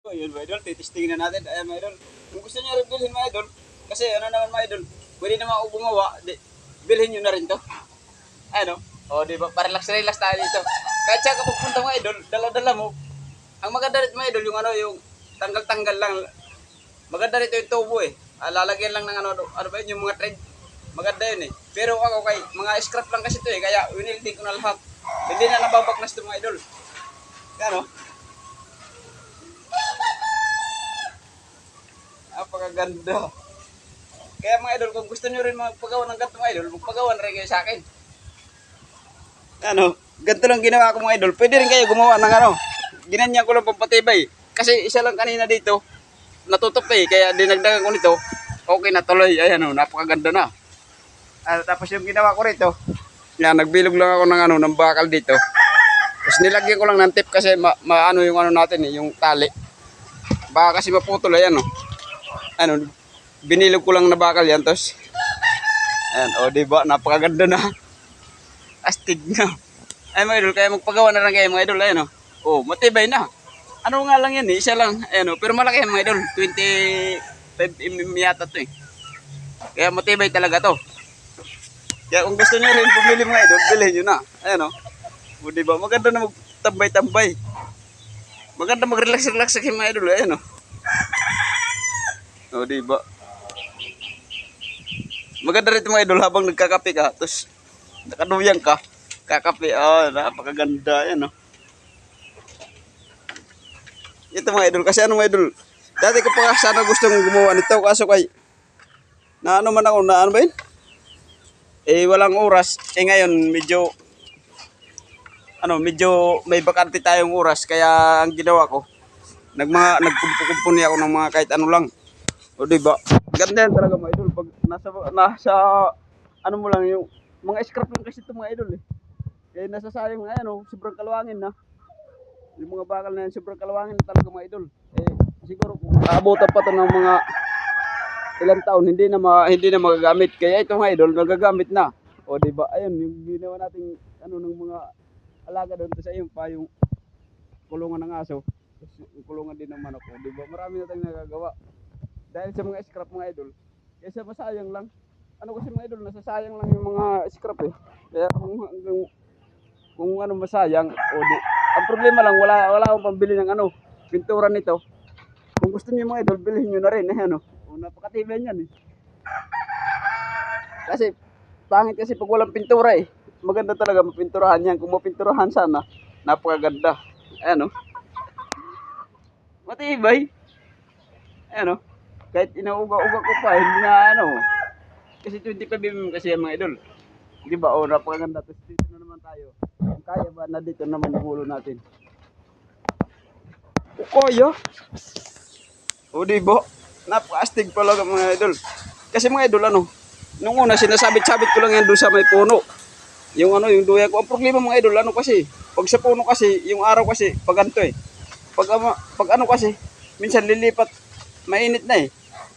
So, yun mga idol, titistingin na natin. Ayan mga idol. Kung gusto niyo rin bilhin mga idol, kasi ano naman mga idol, pwede naman ako gumawa, bilhin niyo na rin to. Ano? O, di ba? Parelax-relax tayo dito. Kahit siya kapag punta mga idol, dala-dala mo. Ang maganda rin mga idol, yung ano, yung tanggal-tanggal lang. Maganda rito yung tubo eh. Lalagyan lang ng ano ba yun, yung mga thread. Maganda yun eh. Pero ako kay, mga scrap lang kasi ito eh, kaya winildi ko na lahat. Hindi na nababaklas ito mga idol. Yan o. Napakaganda. Kaya mga idol, kung gusto nyo rin magpagawa ng ganito mga idol, magpagawa na rin kayo sa akin. Ano, ganito lang ginawa ko mga idol. Pwede rin kayo gumawa ng ano. Ginanyan ko lang pampatibay. Kasi isa lang kanina dito, natutup eh. Kaya dinagdagan ko nito. Okay na tuloy. Ayan o, napakaganda na. Tapos yung ginawa ko rito, yan, nagbilog lang ako ng ano, ng bakal dito. Tapos nilagyan ko lang ng tip kasi maano yung ano natin eh, yung tali. Baka kasi maputol ayan o. Ano, binilog ko lang na bakal yan. Tapos, ayan, o diba, napakaganda na. Astig na. Ay mga idol, kaya magpagawa na lang kayo mga idol, ayan o. O, matibay na. Ano nga lang yan eh, isa lang. Ayan o, pero malaki yan mga idol. 25 mm yata to eh. Kaya matibay talaga to. Kaya kung gusto nyo rin bumili mga idol, bilhin nyo na. Ayan o. O diba, maganda na magtambay-tambay. Maganda mag-relax-relax sa mga idol, ayan o. O diba. Maganda rin mga idol habang nagkakape ka. Tapos nakaduyang ka. Kakape. Oh, napakaganda. Ayan o. Ito mga idol. Kasi ano mga idol. Dati ko pa sana gustong gumawa nito. Kaso kay na ano man ako. Na ano ba yun? Eh walang oras. Eh ngayon medyo may bakante tayong oras. Kaya ang ginawa ko. Nagkumpukumpuni ako ng mga kahit ano lang. O diba? Ganda yan talaga mga idol. Pag nasa ano mo lang yung mga scrap lang kasi ito mga idol eh. Kaya nasasayang mga ano, sobrang kalawangin na. Yung mga bakal na yan, sobrang kalawangin na talaga mga idol. Eh, siguro kung aabutan pa ito ng mga ilang taon, hindi na magagamit. Kaya ito mga idol, nagagamit na. O diba? Ayun, yung ginawa natin ano ng mga alaga doon sa iyo pa yung kulungan ng aso. Yung kulungan din ng manok. O diba? Marami na tayong nagagawa. Dahil sa mga scrap mga idol, kaysa masayang lang. Ano kasi mga idol, nasasayang lang yung mga scrap eh. Kaya kung ano masayang, ang problema lang, wala akong pambili ng ano, pintura nito. Kung gusto niyo mga idol, bilhin niyo na rin. Ano, napakatibay niyan eh. Kasi, pangit kasi pag walang pintura eh. Maganda talaga mapinturahan yan. Kung mapinturahan sana, napakaganda. Ayan o. Matibay. Ayan o. Kahit inauga-uga ko pa, hindi na ano. Kasi 25 mm kasi yan mga idol. Di ba? O, napakaganda. Tapos dito na naman tayo. Kung kaya ba na dito naman yung ulo natin. O kaya? O di ba? Napaka-astig pala mga idol. Kasi mga idol ano, nung una sinasabit-sabit ko lang yan doon sa may puno. Yung ano, yung duya ko. Ang problema mga idol, ano kasi, pag sa puno kasi, yung araw kasi, pag ganito eh. Pag ano kasi, minsan lilipat, mainit na eh.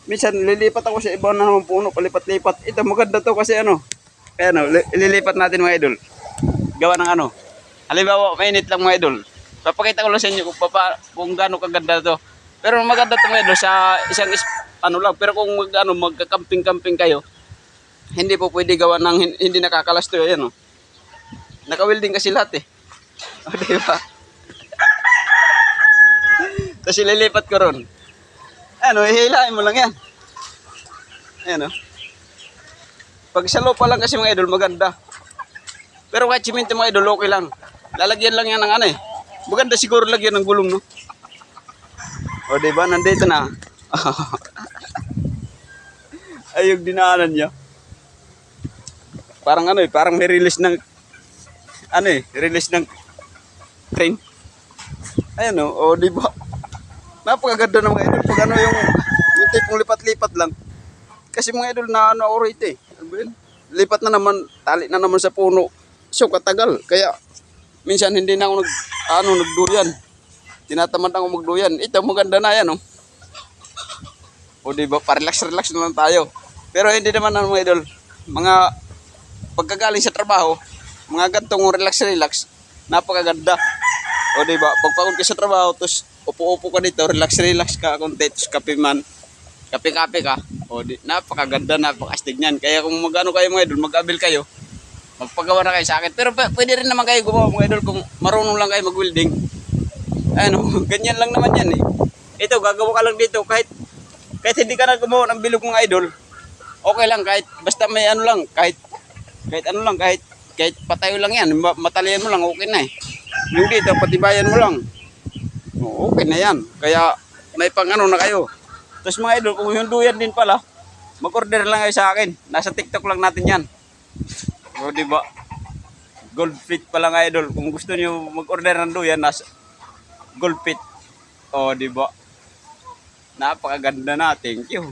Minsan lilipat ako sa ibang naman puno, palipat-lipat. Ito maganda to kasi ano. Kaya ano, ililipat natin mga idol. Gawa ng ano. Halimbawa, mainit lang mga idol. Papakita ko lang sa inyo kung gaano kaganda to. Pero maganda to mga idol sa isang ano lang. Pero kung magka-camping-camping kayo, hindi po pwede gawa ng hindi nakakalas to. Ayan o. Naka-welding kasi lahat eh. O diba? Tapos ililipat ko ron. Ano, hihilain mo lang yan. Ayan o. Pag sa lupa lang kasi mga idol, maganda. Pero kahit simento mga idol, okay lang. Lalagyan lang yan ng ano eh. Maganda siguro lagyan ng gulong, no? O diba, nandito na. Ay, yung dinaanan niya. Parang ano eh, parang may release ng release ng train. Ayan o diba? Napakaganda ng mga idol. Pag ano yung tipong lipat-lipat lang. Kasi mga idol na ano ako rito eh. Lipat na naman, tali na naman sa puno. So katagal. Kaya minsan hindi na ako nagduyan. Tinatamad ako magduyan. Ito maganda na yan oh. O diba, pa-relax-relax na lang tayo. Pero hindi naman mga idol. Mga pagkagaling sa trabaho, mga gantong relax-relax, napakaganda. O diba, pagpagod ka sa trabaho, tapos upo-upo ka dito, relax ka konti, tapos kape man. Kape-kape ka. O, napakaganda, napakastig niyan. Kaya kung magano kayo mga idol, mag-abil kayo, magpagawa na kayo sa akin. Pero pwede rin naman kayo gumawa mga idol kung marunong lang kayo mag-welding. Ano, ganyan lang naman yan eh. Ito, gagawa ka lang dito kahit hindi ka na gumawa ng bilog mga idol. Okay lang kahit basta may ano lang, kahit ano lang, kahit patayo lang yan, matalian mo lang, okay na eh. Yung dito, patibayan mo lang. Okay na yan. Kaya may pang ano na kayo. Tapos mga idol, kung yung duyan din pala, mag-order lang kayo sa akin. Nasa TikTok lang natin yan. O, diba? Gold fit pala nga idol. Kung gusto niyo mag-order ng duyan, nasa gold fit. O, diba? Napakaganda na. Thank you.